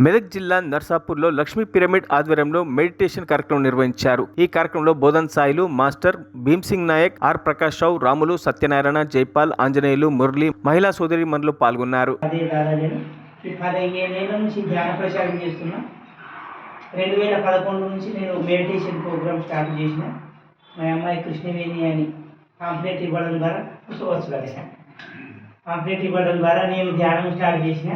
మెదక్ జిల్లా నర్సాపూర్లో లక్ష్మీ పిరమిడ్ ఆధ్వర్యంలో మెడిటేషన్ కార్యక్రమం నిర్వహించారు. ఈ కార్యక్రమంలో బోధన్ సాయిలు, మాస్టర్ భీమ్సింగ్ నాయక్, ఆర్ ప్రకాష్ రావు, రాములు, సత్యనారాయణ, జైపాల్, ఆంజనేయులు, మురళి, మహిళా సోదరీమణులు పాల్గొన్నారు. 2011 నుంచి నేను మెడిటేషన్ ప్రోగ్రామ్ స్టార్ట్ చేసిన. మా అమ్మాయి కృష్ణవేణి అని పాంప్లెట్ ఇవ్వడం ద్వారా నేను ధ్యానం స్టార్ట్ చేసిన.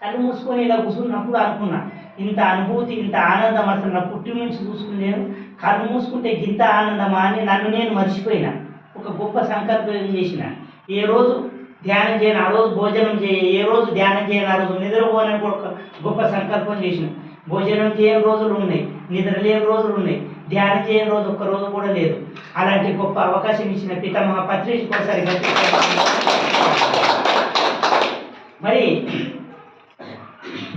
కళ్ళు మూసుకొని ఇలా కూర్చున్నప్పుడు అనుకున్నా, ఇంత అనుభూతి, ఇంత ఆనందం అసలు నా పుట్టి నుంచి చూసుకునేను. కళ్ళు మూసుకుంటే ఇంత ఆనందమా అని నన్ను నేను మర్చిపోయినా. ఒక గొప్ప సంకల్పం చేసిన. ఏ రోజు ధ్యానం చేయను, ఆ రోజు భోజనం చేయ, ఏ రోజు ధ్యానం చేయను, ఆ రోజు నిద్రపోనని కూడా ఒక గొప్ప సంకల్పం చేసిన. భోజనం చేయని రోజులు ఉన్నాయి, నిద్ర లేని రోజులు ఉన్నాయి, ధ్యానం చేయని రోజు ఒక్క రోజు కూడా లేదు. అలాంటి గొప్ప అవకాశం ఇచ్చిన పితామహ పత్రిక ఒకసారి మరి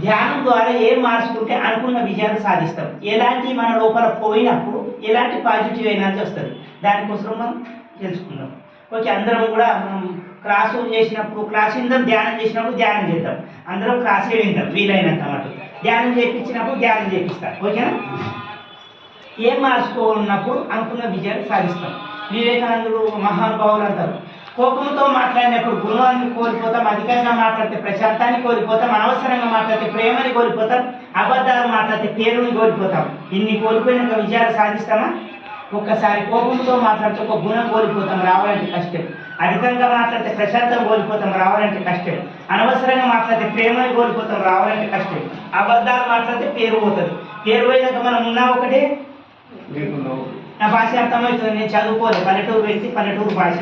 ధ్యానం ద్వారా ఏం మార్చుకుంటే అనుకున్న విజయాన్ని సాధిస్తాం. ఎలాంటి మన లోపల పోయినప్పుడు ఎలాంటి పాజిటివ్ ఎనర్జీ వస్తుంది, దానికోసం మనం తెలుసుకుందాం. ఓకే, అందరం కూడా మనం క్లాసు చేసినప్పుడు క్లాస్ విందాం, ధ్యానం చేసినప్పుడు ధ్యానం చేద్దాం. అందరం క్లాసే వింటాం వీలైనంత మాట. ధ్యానం చేయించినప్పుడు ధ్యానం చేపిస్తాం. ఓకేనా? ఏం మార్చుకోన్నప్పుడు అనుకున్న విజయాన్ని సాధిస్తాం. వివేకానందుడు మహానుభావులు అంటారు, కోపంతో మాట్లాడినప్పుడు గుణాన్ని కోల్పోతాం, అధికంగా మాట్లాడితే ప్రశాంతాన్ని కోల్పోతాం, అనవసరంగా మాట్లాడితే ప్రేమని కోల్పోతాం, అబద్ధాలు మాట్లాడితే పేరుని కోల్పోతాం. ఇన్ని కోల్పోయినాక విజయాలు సాధిస్తామా? ఒక్కసారి కోపంతో మాట్లాడితే ఒక గుణం కోల్పోతాం, రావాలంటే కష్టం. అధికంగా మాట్లాడితే ప్రశాంతం కోల్పోతాం, రావాలంటే కష్టం. అనవసరంగా మాట్లాడితే ప్రేమని కోల్పోతాం, రావాలంటే కష్టం. అబద్ధాలు మాట్లాడితే పేరు పోతుంది. పేరు పోయినాక మనం ఉన్నా ఒకటే. నా భాష అర్థమవుతుంది, నేను చదువుకోలేదు, పల్లెటూరు వ్యక్తి, పల్లెటూరు భాష.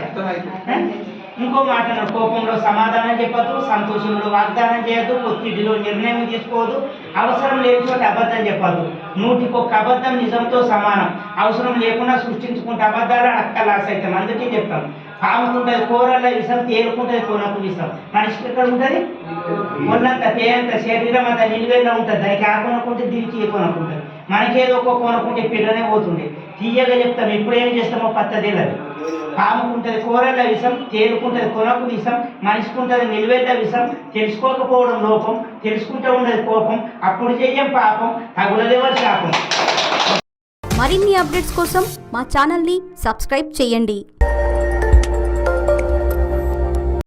ఇంకో మాట, కోపంలో సమాధానం చెప్పద్దు, సంతోషంలో వాగ్దానం చేయొద్దు, ఒత్తిడిలో నిర్ణయం తీసుకోవద్దు, అవసరం లేని చోట అబద్ధం చెప్పద్దు. 100కి అబద్ధం నిజంతో సమానం. అవసరం లేకుండా సృష్టించుకుంటే అబద్ధాలు అక్కలాస్ అవుతాం. అందుకే చెప్తాం, పాముకుంటుంది కూరల్లో విషం, తేలుకుంటుంది కొనకు విషం. మనిషికి ఎక్కడ ఉంటుంది? కొన్నంత పేయంత శరీరం అంతా నిలువెల్లో ఉంటుంది. దానికి ఆ కొనుక్కుంటే దీనికి ఏ కొనుక్కుంటుంది. మనకేదో ఒక కొనుక్కుంటే పిల్లనే పోతుంది. తీయగా చెప్తాం, ఎప్పుడు ఏం చేస్తామో పత్తదేలేదు. పాముకుంటుంది కూరల విషం, తేలుకుంటుంది కొనకు విషం, మనిషికి ఉంటుంది నిలువెల్ల విషం. తెలుసుకోకపోవడం లోపం, తెలుసుకుంటూ ఉండదు కోపం. అప్పుడు చెయ్యం పాపం, తగులదేవరు శాపం. మరిన్ని అప్డేట్స్ కోసం మా ఛానల్ని సబ్స్క్రైబ్ చేయండి.